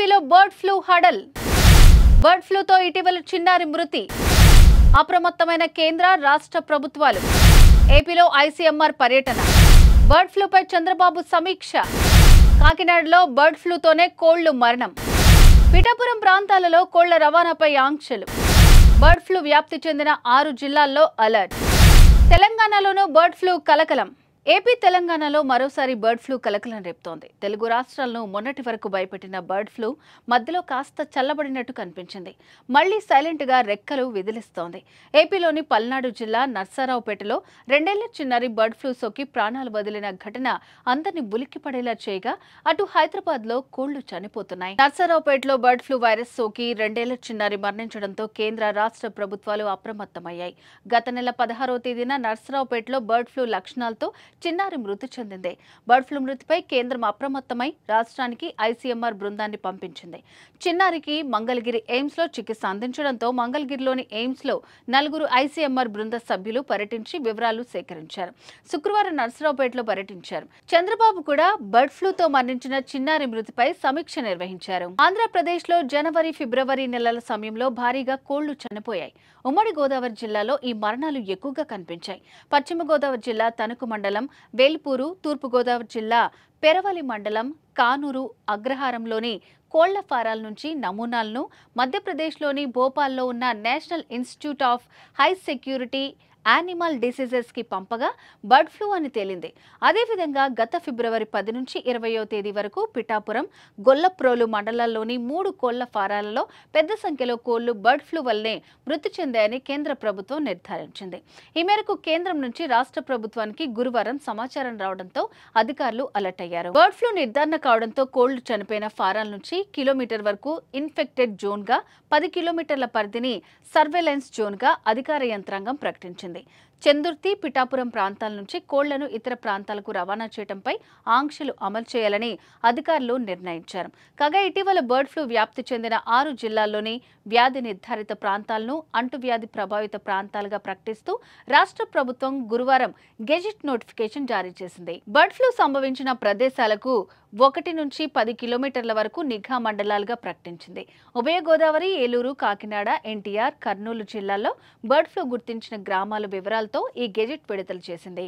ఏపీలో bird flu హడల్. Bird ఫ్లూతో ఇటీవల చిన్నారి మృతి. అప్రమత్తమైన కేంద్ర రాష్ట్ర ప్రభుత్వాలు. ఏపీలో ఐసీఎంఆర్ పర్యటన. బర్డ్ ఫ్లూపై చంద్రబాబు సమీక్ష. కాకినాడలో బర్డ్ ఫ్లూతోనే కోళ్లు మరణం. పిఠాపురం ప్రాంతాలలో కోళ్ల రవాణాపై ఆంక్షలు. బర్డ్ ఫ్లూ వ్యాప్తి చెందిన 6 జిల్లాల్లో అలర్ట్. తెలంగాణలోనూ బర్డ్ ఫ్లూ కలకలం. ఏపీ తెలంగాణలో మరోసారి బర్డ్ ఫ్లూ కలకలం రేపుతోంది. తెలుగు రాష్ట్రాలను మొన్నటి వరకు భయపెట్టిన బర్డ్ ఫ్లూ మధ్యలో కాస్త చల్లబడినట్టు కనిపించింది. మళ్లీ సైలెంట్ గా రెక్కలు విదిలిస్తోంది. ఏపీలోని పల్నాడు జిల్లా నర్సారావుపేటలో 2 ఏళ్ల చిన్నారి బర్డ్ ఫ్లూ సోకి ప్రాణాలు వదిలిన ఘటన అందరినీ ఉలిక్కిపడేలా చేయగా అటు హైదరాబాద్ లో కోళ్లు చనిపోతున్నాయి. నర్సారావుపేటలో బర్డ్ ఫ్లూ వైరస్ సోకి 2 ఏళ్ల చిన్నారి మరణించడంతో కేంద్ర రాష్ట్ర ప్రభుత్వాలు అప్రమత్తమయ్యాయి. గత నెల 16వ తేదీన నర్సారావుపేటలో బర్డ్ ఫ్లూ లక్షణాలతో చిన్నారి మృతి చెందింది. బర్డ్ ఫ్లూ మృతిపై కేంద్రం అప్రమత్తమై రాష్ట్రానికి ఐసీఎంఆర్ బృందాన్ని పంపించింది. చిన్నారికి మంగళగిరి ఎయిమ్స్ లో చికిత్స అందించడంతో మంగళగిరిలోని ఎయిమ్స్ లో 4 ఐసీఎంఆర్ బృంద సభ్యులు పర్యటించి వివరాలు సేకరించారు. శుక్రవారం నర్సరావుపేటలో పర్యటించారు. చంద్రబాబు కూడా బర్డ్ ఫ్లూతో మరణించిన చిన్నారి మృతిపై సమీక్ష నిర్వహించారు. ఆంధ్రప్రదేశ్ లో జనవరి, ఫిబ్రవరి నెలల సమయంలో భారీగా కోళ్లు చనిపోయాయి. ఉమ్మడి గోదావరి జిల్లాలో ఈ మరణాలు ఎక్కువగా కనిపించాయి. పశ్చిమ గోదావరి జిల్లా తణుకు మండలం వేల్పూరు, తూర్పు గోదావరి జిల్లా పెరవలి మండలం కానూరు అగ్రహారంలోని కోళ్ల ఫారాల నుంచి నమూనాలను మధ్యప్రదేశ్లోని భోపాల్లో ఉన్న national institute of high security animal diseases కి పంపగా బర్డ్ ఫ్లూ అని తేలింది. అదేవిధంగా గత ఫిబ్రవరి 10 నుంచి 20వ తేదీ వరకు పిఠాపురం, గొల్లప్రోలు మండలాల్లోని 3 కోళ్ల ఫారాలలో పెద్ద సంఖ్యలో కోళ్లు బర్డ్ ఫ్లూ వల్లనే మృతి చెందాయని కేంద్ర ప్రభుత్వం నిర్ధారించింది. ఈ మేరకు కేంద్రం నుంచి రాష్ట్ర ప్రభుత్వానికి గురువారం సమాచారం రావడంతో అధికారులు అలర్ట్ అయ్యారు. బర్డ్ ఫ్లూ నిర్ధారణ కావడంతో కోళ్లు చనిపోయిన ఫారాల నుంచి కిలోమీటర్ వరకు ఇన్ఫెక్టెడ్ జోన్ గా, 10 కిలోమీటర్ల పరిధిని సర్వేలెన్స్ జోన్ గా అధికార యంత్రాంగం ప్రకటించింది. చందుర్తి, పిఠాపురం ప్రాంతాల నుంచి కోళ్లను ఇతర ప్రాంతాలకు రవాణా చేయడంపై ఆంక్షలు అమలు చేయాలని అధికారులు నిర్ణయించారు. కాగా ఇటీవల బర్డ్ ఫ్లూ వ్యాప్తి చెందిన 6 జిల్లాల్లోని వ్యాధి నిర్ధారిత ప్రాంతాలను అంటువ్యాధి ప్రభావిత ప్రాంతాలుగా ప్రకటిస్తూ రాష్ట్ర ప్రభుత్వం గురువారం గెజిట్ నోటిఫికేషన్ జారీ చేసింది. బర్డ్ ఫ్లూ సంభవించిన ప్రదేశాలకు 1 నుంచి 10 కిలోమీటర్ల వరకు నిఘా మండలాలుగా ప్రకటించింది. ఉభయ గోదావరి, ఏలూరు, కాకినాడ, ఎన్టీఆర్, కర్నూలు జిల్లాల్లో బర్డ్ ఫ్లూ గుర్తించిన గ్రామాల వివరాలతో ఈ గెజిట్ విడుదల చేసింది.